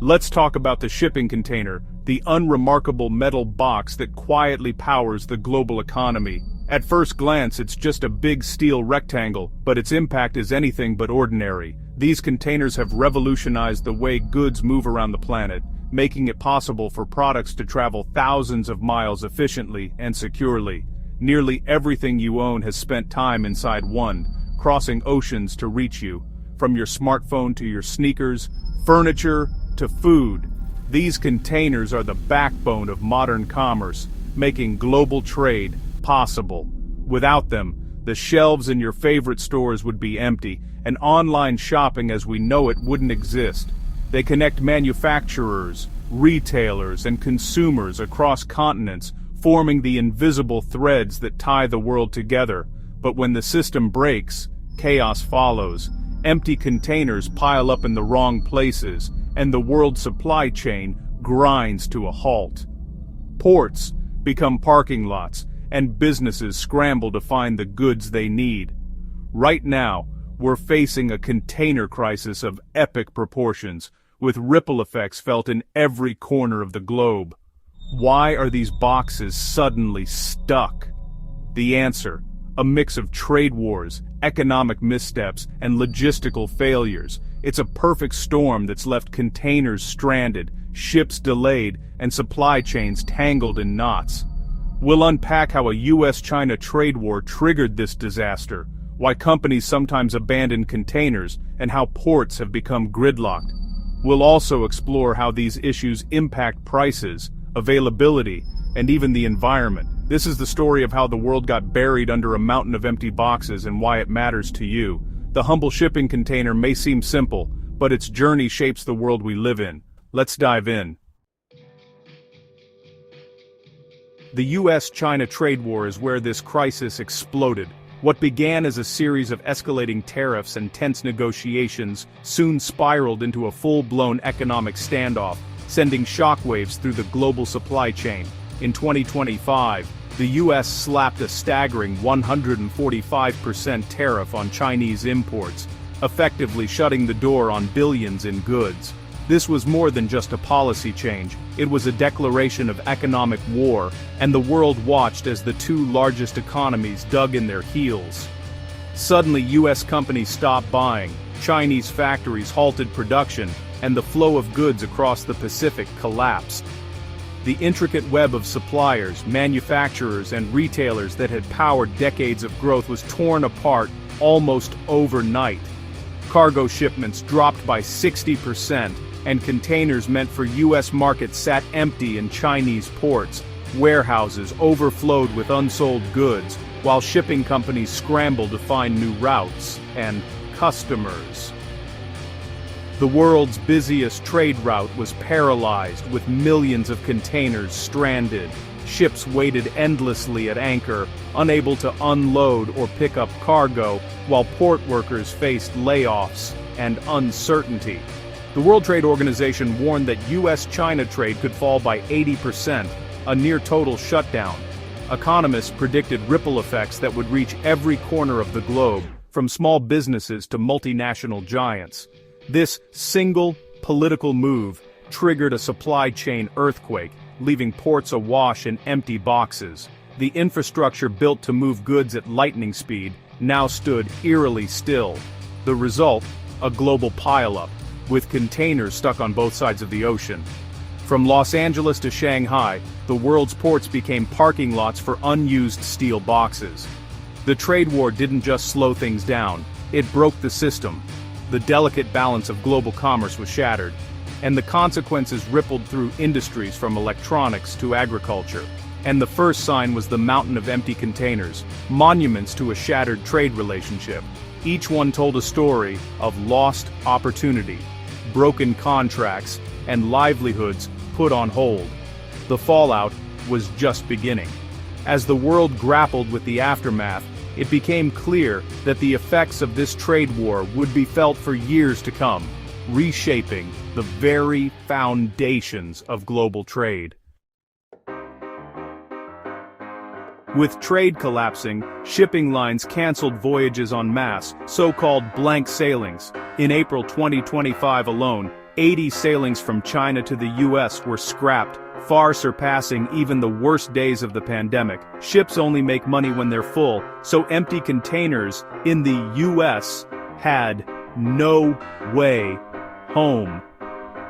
Let's talk about the shipping container, the unremarkable metal box that quietly powers the global economy. At first glance, it's just a big steel rectangle, but its impact is anything but ordinary. These containers have revolutionized the way goods move around the planet, making it possible for products to travel thousands of miles efficiently and securely. Nearly everything you own has spent time inside one, crossing oceans to reach you. From your smartphone to your sneakers, furniture to food, these containers are the backbone of modern commerce, making global trade possible. Without them, the shelves in your favorite stores would be empty, and online shopping as we know it wouldn't exist. They connect manufacturers, retailers, and consumers across continents, forming the invisible threads that tie the world together. But when the system breaks, chaos follows. Empty containers pile up in the wrong places, and the world's supply chain grinds to a halt. Ports become parking lots, and businesses scramble to find the goods they need. Right now, we're facing a container crisis of epic proportions, with ripple effects felt in every corner of the globe. Why are these boxes suddenly stuck? The answer: a mix of trade wars, economic missteps, and logistical failures. It's a perfect storm that's left containers stranded, ships delayed, and supply chains tangled in knots. We'll unpack how a US-China trade war triggered this disaster, why companies sometimes abandon containers, and how ports have become gridlocked. We'll also explore how these issues impact prices, availability, and even the environment. This is the story of how the world got buried under a mountain of empty boxes and why it matters to you. The humble shipping container may seem simple, but its journey shapes the world we live in. Let's dive in. The US-China trade war is where this crisis exploded. What began as a series of escalating tariffs and tense negotiations soon spiraled into a full-blown economic standoff, sending shockwaves through the global supply chain. In 2025, the US slapped a staggering 145% tariff on Chinese imports, effectively shutting the door on billions in goods. This was more than just a policy change, it was a declaration of economic war, and the world watched as the two largest economies dug in their heels. Suddenly, US companies stopped buying, Chinese factories halted production, and the flow of goods across the Pacific collapsed. The intricate web of suppliers, manufacturers, and retailers that had powered decades of growth was torn apart almost overnight. Cargo shipments dropped by 60%, and containers meant for US markets sat empty in Chinese ports. Warehouses overflowed with unsold goods, while shipping companies scrambled to find new routes and customers. The world's busiest trade route was paralyzed, with millions of containers stranded. Ships waited endlessly at anchor, unable to unload or pick up cargo, while port workers faced layoffs and uncertainty. The World Trade Organization warned that US-China trade could fall by 80%, a near-total shutdown. Economists predicted ripple effects that would reach every corner of the globe, from small businesses to multinational giants. This single political move triggered a supply chain earthquake, leaving ports awash in empty boxes. The infrastructure built to move goods at lightning speed now stood eerily still. The result: a global pileup, with containers stuck on both sides of the ocean. From Los Angeles to Shanghai, the world's ports became parking lots for unused steel boxes. The trade war didn't just slow things down, it broke the system. The delicate balance of global commerce was shattered, and the consequences rippled through industries from electronics to agriculture. And the first sign was the mountain of empty containers, monuments to a shattered trade relationship. Each one told a story of lost opportunity, broken contracts, and livelihoods put on hold. The fallout was just beginning. As the world grappled with the aftermath, it became clear that the effects of this trade war would be felt for years to come, reshaping the very foundations of global trade. With trade collapsing, shipping lines canceled voyages en masse, so-called blank sailings. In April 2025 alone, 80 sailings from China to the US were scrapped, far surpassing even the worst days of the pandemic. Ships only make money when they're full, so empty containers in the US had no way home.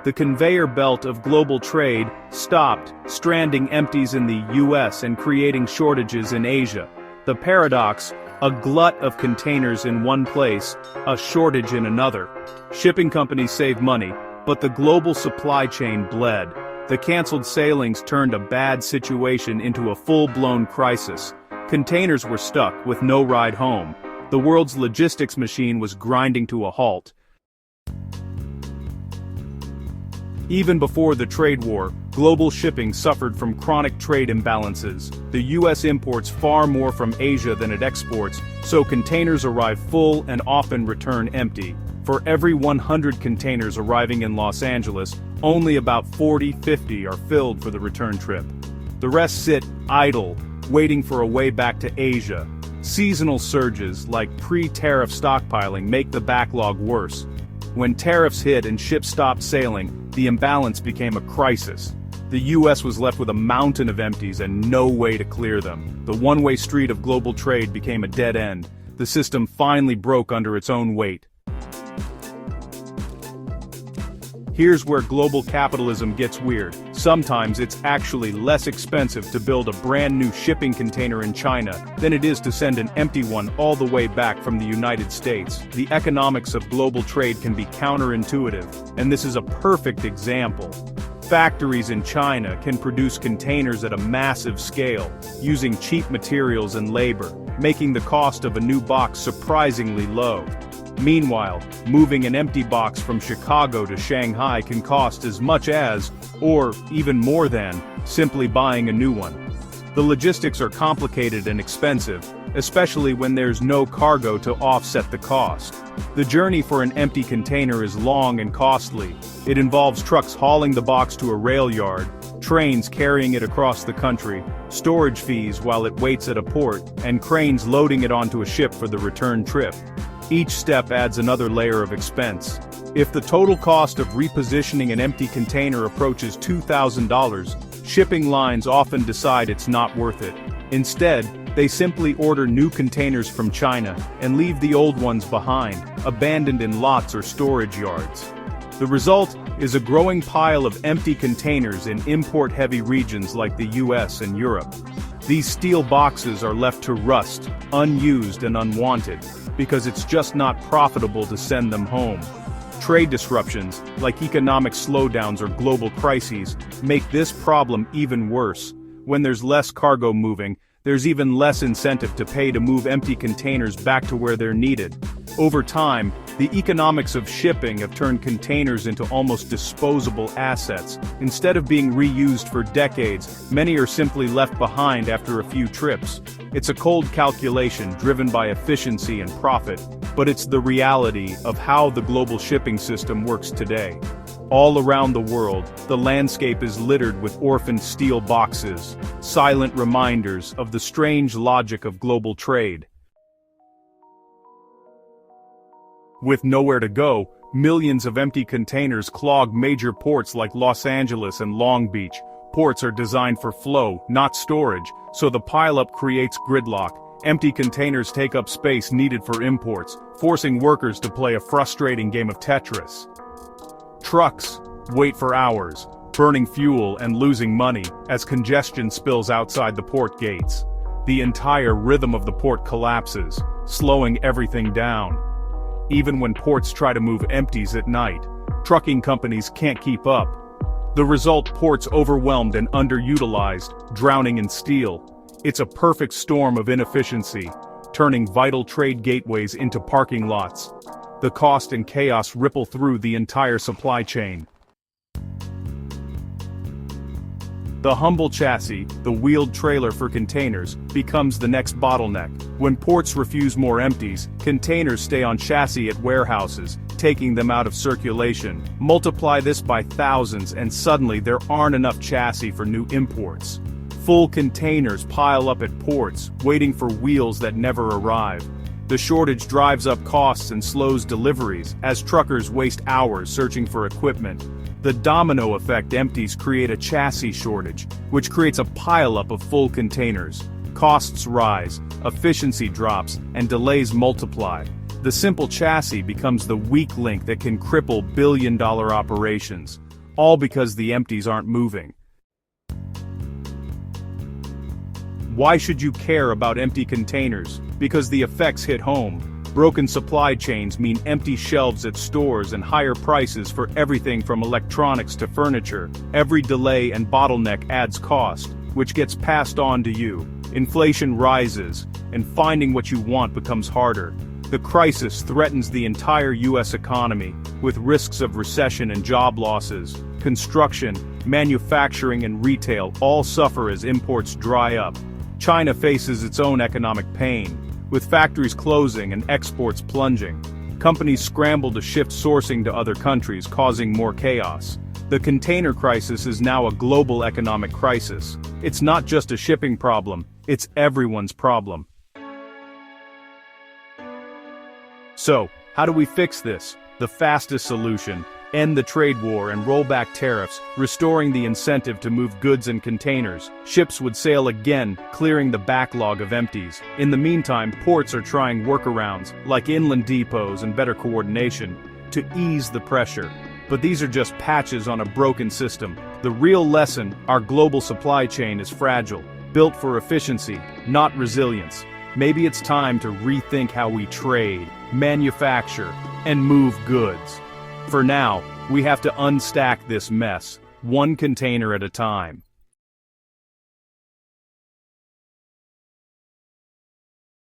The conveyor belt of global trade stopped, stranding empties in the US and creating shortages in Asia. The paradox: a glut of containers in one place, a shortage in another. Shipping companies save money, but the global supply chain bled. The canceled sailings turned a bad situation into a full-blown crisis. Containers were stuck with no ride home. The world's logistics machine was grinding to a halt. Even before the trade war, global shipping suffered from chronic trade imbalances. The US imports far more from Asia than it exports, so containers arrive full and often return empty. For every 100 containers arriving in Los Angeles, only about 40-50 are filled for the return trip. The rest sit idle, waiting for a way back to Asia. Seasonal surges, like pre-tariff stockpiling, make the backlog worse. When tariffs hit and ships stopped sailing, the imbalance became a crisis. The US was left with a mountain of empties and no way to clear them. The one-way street of global trade became a dead end. The system finally broke under its own weight. Here's where global capitalism gets weird. Sometimes it's actually less expensive to build a brand new shipping container in China than it is to send an empty one all the way back from the United States. The economics of global trade can be counterintuitive, and this is a perfect example. Factories in China can produce containers at a massive scale, using cheap materials and labor, making the cost of a new box surprisingly low. Meanwhile, moving an empty box from Chicago to Shanghai can cost as much as, or even more than, simply buying a new one. The logistics are complicated and expensive, especially when there's no cargo to offset the cost. The journey for an empty container is long and costly. It involves trucks hauling the box to a rail yard, trains carrying it across the country, storage fees while it waits at a port, and cranes loading it onto a ship for the return trip. Each step adds another layer of expense. If the total cost of repositioning an empty container approaches $2,000, shipping lines often decide it's not worth it. Instead, they simply order new containers from China and leave the old ones behind, abandoned in lots or storage yards. The result is a growing pile of empty containers in import-heavy regions like the US and Europe. These steel boxes are left to rust, unused and unwanted, because it's just not profitable to send them home. Trade disruptions, like economic slowdowns or global crises, make this problem even worse. When there's less cargo moving, there's even less incentive to pay to move empty containers back to where they're needed. Over time, the economics of shipping have turned containers into almost disposable assets. Instead of being reused for decades, many are simply left behind after a few trips. It's a cold calculation driven by efficiency and profit, but it's the reality of how the global shipping system works today. All around the world, the landscape is littered with orphaned steel boxes, silent reminders of the strange logic of global trade. With nowhere to go, millions of empty containers clog major ports like Los Angeles and Long Beach. Ports are designed for flow, not storage, so the pileup creates gridlock. Empty containers take up space needed for imports, forcing workers to play a frustrating game of Tetris. Trucks wait for hours, burning fuel and losing money as congestion spills outside the port gates. The entire rhythm of the port collapses, slowing everything down. Even when ports try to move empties at night, trucking companies can't keep up. The result: ports overwhelmed and underutilized, drowning in steel. It's a perfect storm of inefficiency, turning vital trade gateways into parking lots. The cost and chaos ripple through the entire supply chain. The humble chassis, the wheeled trailer for containers, becomes the next bottleneck. When ports refuse more empties, containers stay on chassis at warehouses, taking them out of circulation. Multiply this by thousands and suddenly there aren't enough chassis for new imports. Full containers pile up at ports, waiting for wheels that never arrive. The shortage drives up costs and slows deliveries, as truckers waste hours searching for equipment. The domino effect empties create a chassis shortage, which creates a pileup of full containers. Costs rise, efficiency drops, and delays multiply. The simple chassis becomes the weak link that can cripple billion-dollar operations. All because the empties aren't moving. Why should you care about empty containers? Because the effects hit home. Broken supply chains mean empty shelves at stores and higher prices for everything from electronics to furniture. Every delay and bottleneck adds cost, which gets passed on to you. Inflation rises, and finding what you want becomes harder. The crisis threatens the entire U.S. economy, with risks of recession and job losses. Construction, manufacturing, and retail all suffer as imports dry up. China faces its own economic pain, with factories closing and exports plunging. Companies scramble to shift sourcing to other countries, causing more chaos. The container crisis is now a global economic crisis. It's not just a shipping problem, it's everyone's problem. So, how do we fix this? The fastest solution: end the trade war and roll back tariffs, restoring the incentive to move goods and containers. Ships would sail again, clearing the backlog of empties. In the meantime, ports are trying workarounds, like inland depots and better coordination, to ease the pressure. But these are just patches on a broken system. The real lesson: our global supply chain is fragile, built for efficiency, not resilience. Maybe it's time to rethink how we trade, manufacture, and move goods. For now, we have to unstack this mess, one container at a time.